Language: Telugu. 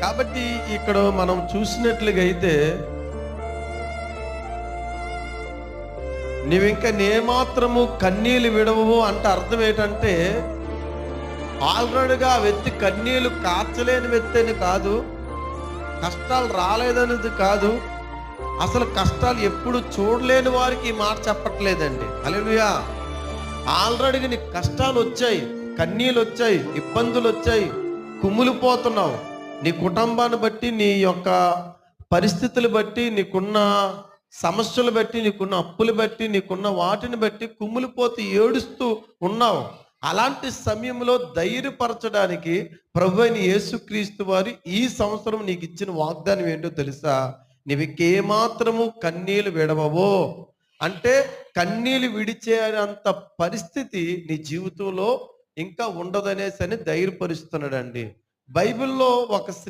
కాబట్టి ఇక్కడ మనం చూసినట్లుగా అయితే నీవింక నేమాత్రము కన్నీళ్ళు విడవవు అంటే అర్థం ఏంటంటే ఆల్రెడీగా ఆ వ్యక్తి కన్నీళ్లు కార్చలేని వ్యక్తి అని కాదు, కష్టాలు రాలేదనేది కాదు, అసలు కష్టాలు ఎప్పుడు చూడలేని వారికి ఈ మాట చెప్పట్లేదండి. హల్లెలూయా. ఆల్రెడీగా నీకు కష్టాలు వచ్చాయి, కన్నీళ్ళు వచ్చాయి, ఇబ్బందులు వచ్చాయి, కుమిలిపోతున్నావు. నీ కుటుంబాన్ని బట్టి, నీ యొక్క పరిస్థితులు బట్టి, నీకున్న సమస్యలు బట్టి, నీకున్న అప్పులు బట్టి, నీకున్న వాటిని బట్టి కుమిలిపోతూ ఏడుస్తూ ఉన్నావు. అలాంటి సమయంలో ధైర్యపరచడానికి ప్రభువైన యేసుక్రీస్తు వారు ఈ సంవత్సరం నీకు ఇచ్చిన వాగ్దానం ఏంటో తెలుసా? నీవికేమాత్రము కన్నీళ్లు విడవవో అంటే కన్నీళ్లు విడిచేంత పరిస్థితి నీ జీవితంలో ఇంకా ఉండదనేసి అని ధైర్యపరుస్తున్నాడండి. బైబిల్లో ఒక స్త్రీ